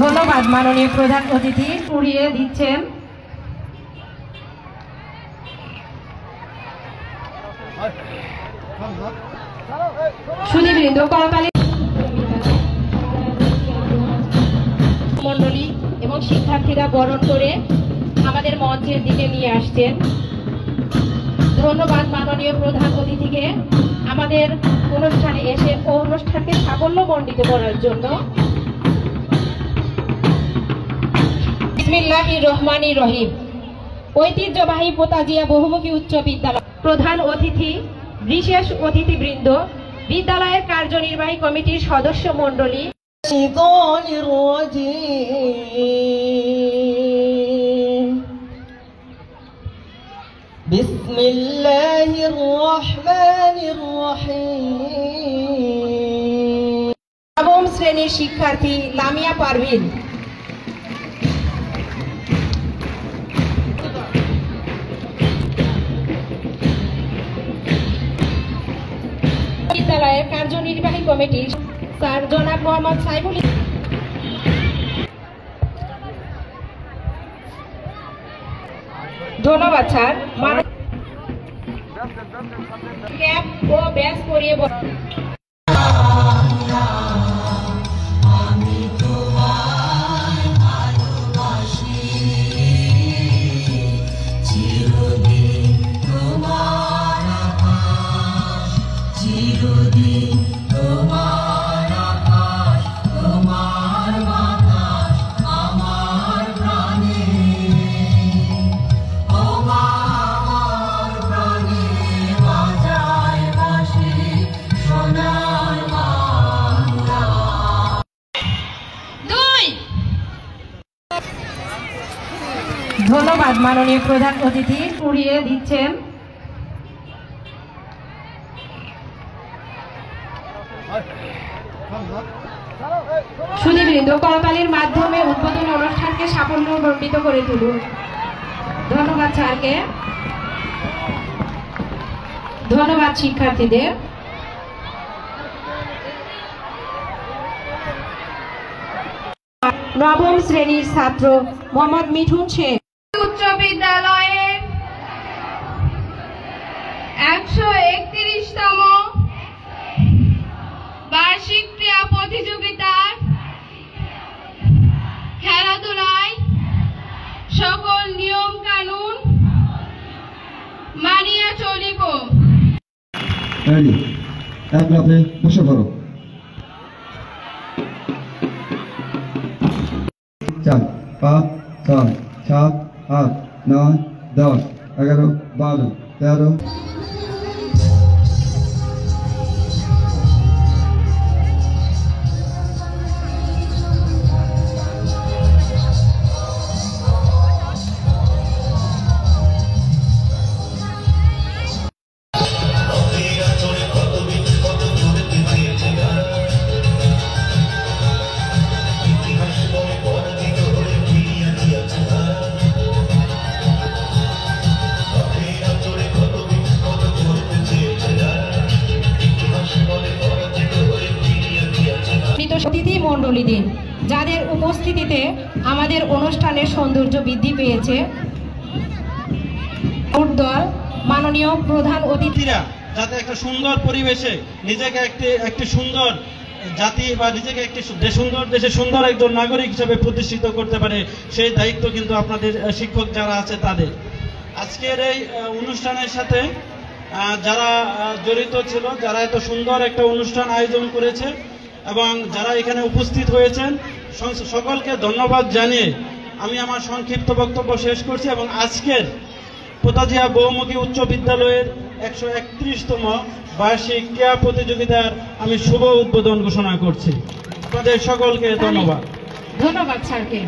ধন্যবাদ মাননীয় প্রধান অতিথি উড়িয়ে দিচ্ছেন। সুধীবৃন্দ করতালি মণ্ডলী এবং শিক্ষার্থীরা বরণ করে আমাদের মঞ্চের দিকে নিয়ে আসছেন। ধন্যবাদ মাননীয় প্রধান অতিথিকে আমাদের অনুষ্ঠানে এসে অনুষ্ঠানকে সাফল্যমণ্ডিত করার জন্য। বিসমিল্লাহির রহমানির রহিম। ঐতিহ্যবাহী পোতাজিয়া বহুমুখী উচ্চ বিদ্যালয় প্রধান অতিথি, বিশেষ অতিথিবৃন্দ, বিদ্যালয়ের কার্যনির্বাহী কমিটির সদস্য মণ্ডলী, বিসমিল্লাহির রহমানির রহিম। নবম শ্রেণীর শিক্ষার্থী লামিয়া পারভিন, বিদ্যালয়ের কার্যনির্বাহী কমিটির স্যার জনাব মোহাম্মদ সাইফুল। ধন্যবাদ স্যার। ক্যাপ ও ব্যাজ পরিয়ে ধন্যবাদ মাননীয় প্রধান অতিথি উড়িয়ে দিচ্ছেন। সুধীবৃন্দ করতালির মাধ্যমে উদ্বোধনী অনুষ্ঠানকে সাফল্যমণ্ডিত করে তুলুন। ধন্যবাদ স্যারকে, ধন্যবাদ শিক্ষার্থীদের। নবম শ্রেণীর ছাত্র মোহাম্মদ মিঠুন শেখ, উচ্চ বিদ্যালয়ের 131তম বার্ষিক ক্রীড়া প্রতিযোগিতার খেলাধুলায় সকল নিয়ম কানুন মানিয়া চলিব। বসে পড়ো। 4, 5, 6, 7, 8, 9, 10, 11, 12, 13। অতিথি মণ্ডলীদের যাদের উপস্থিতিতে আমাদের অনুষ্ঠানের সৌন্দর্য বৃদ্ধি পেয়েছে। মাননীয় প্রধান অতিথিরা যাতে একটা সুন্দর পরিবেশে নিজেকে একটি সুন্দর জাতি বা নিজেকে একটি সুন্দর দেশে সুন্দর একজন নাগরিক হিসেবে প্রতিষ্ঠিত করতে পারে, সেই দায়িত্ব কিন্তু আপনাদের শিক্ষক যারা আছে তাদের। আজকের এই অনুষ্ঠানের সাথে যারা জড়িত ছিল, যারা এত সুন্দর একটা অনুষ্ঠান আয়োজন করেছে এবং যারা এখানে উপস্থিত হয়েছেন, সকলকে ধন্যবাদ জানিয়ে আমি আমার সংক্ষিপ্ত বক্তব্য শেষ করছি এবং আজকের পোতাজিয়া বহুমুখী উচ্চ বিদ্যালয়ের 131তম বার্ষিক ক্রীড়া প্রতিযোগিতার আমি শুভ উদ্বোধন ঘোষণা করছি। আপনাদের সকলকে ধন্যবাদ। ধন্যবাদ স্যারকে।